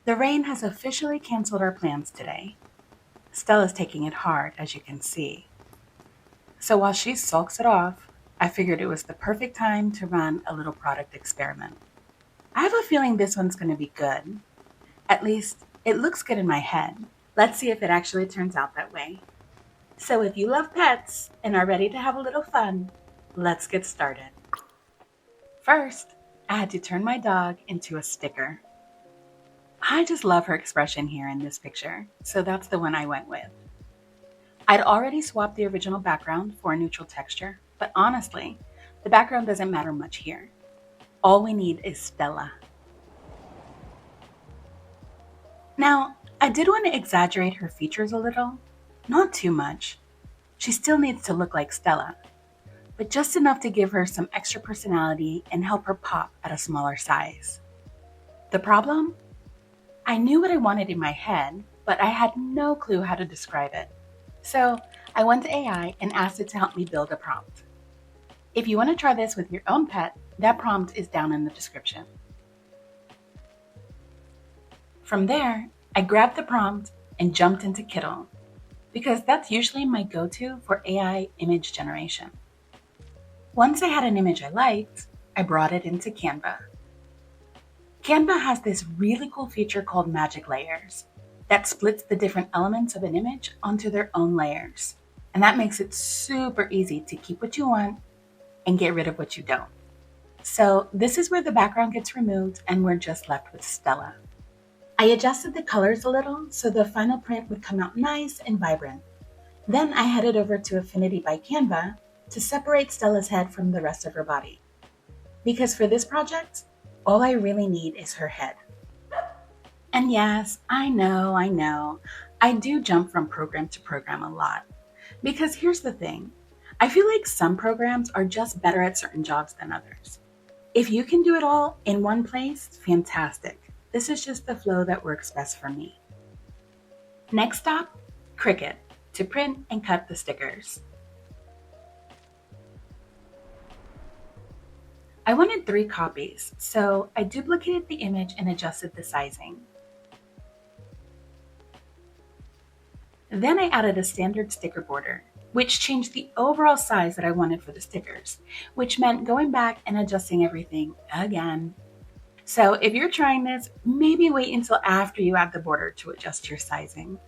The rain has officially canceled our plans today. Stella's taking it hard, as you can see. So while she sulks it off, I figured it was the perfect time to run a little product experiment. I have a feeling this one's going to be good. At least, it looks good in my head. Let's see if it actually turns out that way. So if you love pets and are ready to have a little fun, let's get started. First, I had to turn my dog into a sticker. I just love her expression here in this picture, so that's the one I went with. I'd already swapped the original background for a neutral texture, but honestly, the background doesn't matter much here. All we need is Stella. Now, I did want to exaggerate her features a little, not too much. She still needs to look like Stella, but just enough to give her some extra personality and help her pop at a smaller size. The problem? I knew what I wanted in my head, but I had no clue how to describe it. So I went to AI and asked it to help me build a prompt. If you want to try this with your own pet, that prompt is down in the description. From there, I grabbed the prompt and jumped into Kittle, because that's usually my go-to for AI image generation. Once I had an image I liked, I brought it into Canva. Canva has this really cool feature called magic layers that splits the different elements of an image onto their own layers. And that makes it super easy to keep what you want and get rid of what you don't. So this is where the background gets removed and we're just left with Stella. I adjusted the colors a little so the final print would come out nice and vibrant. Then I headed over to Affinity by Canva to separate Stella's head from the rest of her body. Because for this project, all I really need is her head. And yes, I know, I do jump from program to program a lot. Because here's the thing, I feel like some programs are just better at certain jobs than others. If you can do it all in one place, fantastic. This is just the flow that works best for me. Next stop, Cricut, to print and cut the stickers. I wanted 3 copies, so I duplicated the image and adjusted the sizing. Then I added a standard sticker border, which changed the overall size that I wanted for the stickers, which meant going back and adjusting everything again. So if you're trying this, maybe wait until after you add the border to adjust your sizing.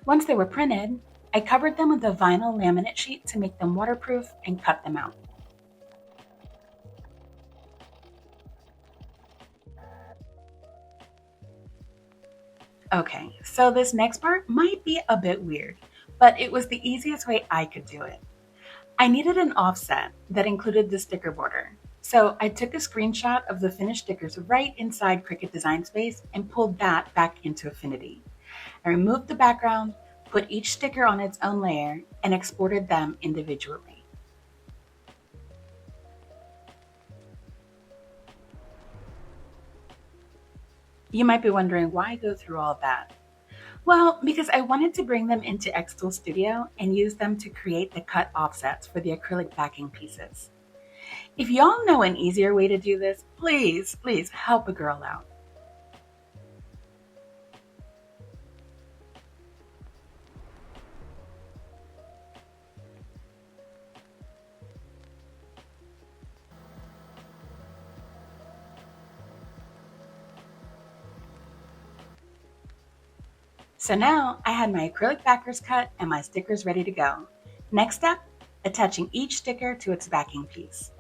Once they were printed, I covered them with a vinyl laminate sheet to make them waterproof and cut them out. Okay, so this next part might be a bit weird, but it was the easiest way I could do it. I needed an offset that included the sticker border. So I took a screenshot of the finished stickers right inside Cricut Design Space and pulled that back into Affinity. I removed the background, put each sticker on its own layer, and exported them individually. You might be wondering why I go through all that. Well, because I wanted to bring them into Xtool Studio and use them to create the cut offsets for the acrylic backing pieces. If y'all know an easier way to do this, please help a girl out. So now I had my acrylic backers cut and my stickers ready to go. Next step, attaching each sticker to its backing piece.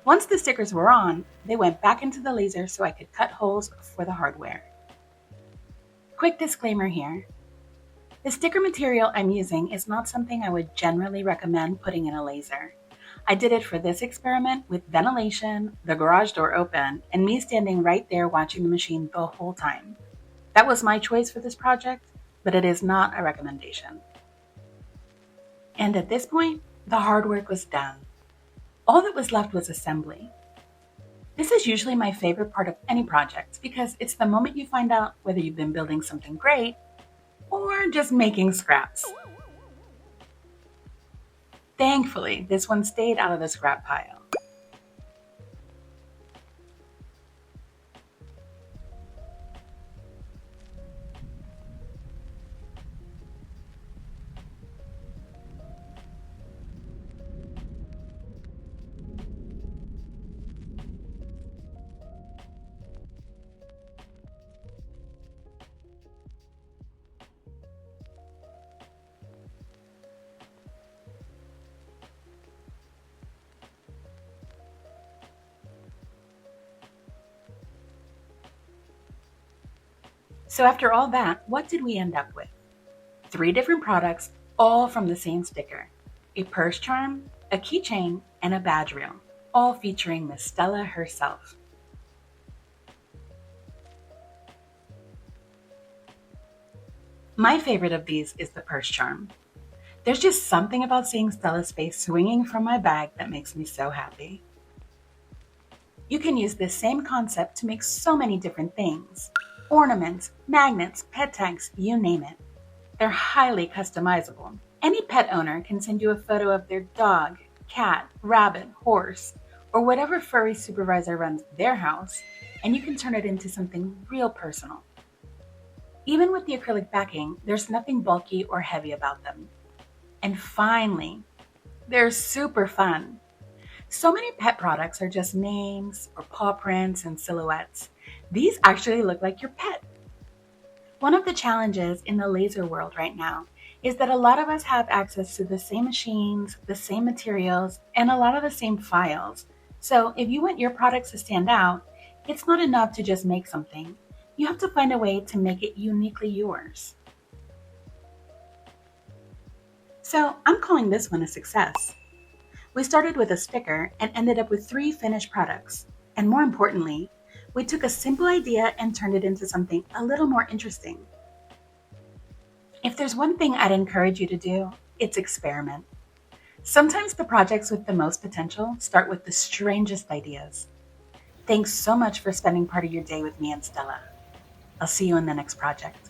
Once the stickers were on, they went back into the laser so I could cut holes for the hardware. Quick disclaimer here. The sticker material I'm using is not something I would generally recommend putting in a laser. I did it for this experiment with ventilation, the garage door open, and me standing right there watching the machine the whole time. That was my choice for this project, but it is not a recommendation. And at this point, the hard work was done. All that was left was assembly. This is usually my favorite part of any project because it's the moment you find out whether you've been building something great or just making scraps. Thankfully, this one stayed out of the scrap pile. So after all that, what did we end up with? 3 different products, all from the same sticker. A purse charm, a keychain, and a badge reel, all featuring Miss Stella herself. My favorite of these is the purse charm. There's just something about seeing Stella's face swinging from my bag that makes me so happy. You can use this same concept to make so many different things. Ornaments, magnets, pet tags, you name it. They're highly customizable. Any pet owner can send you a photo of their dog, cat, rabbit, horse, or whatever furry supervisor runs their house, and you can turn it into something real personal. Even with the acrylic backing, there's nothing bulky or heavy about them. And finally, they're super fun. So many pet products are just names or paw prints and silhouettes. These actually look like your pet. One of the challenges in the laser world right now is that a lot of us have access to the same machines, the same materials, and a lot of the same files. So if you want your products to stand out, it's not enough to just make something. You have to find a way to make it uniquely yours. So I'm calling this one a success. We started with a sticker and ended up with 3 finished products. And more importantly, we took a simple idea and turned it into something a little more interesting. If there's one thing I'd encourage you to do, it's experiment. Sometimes the projects with the most potential start with the strangest ideas. Thanks so much for spending part of your day with me and Stella. I'll see you in the next project.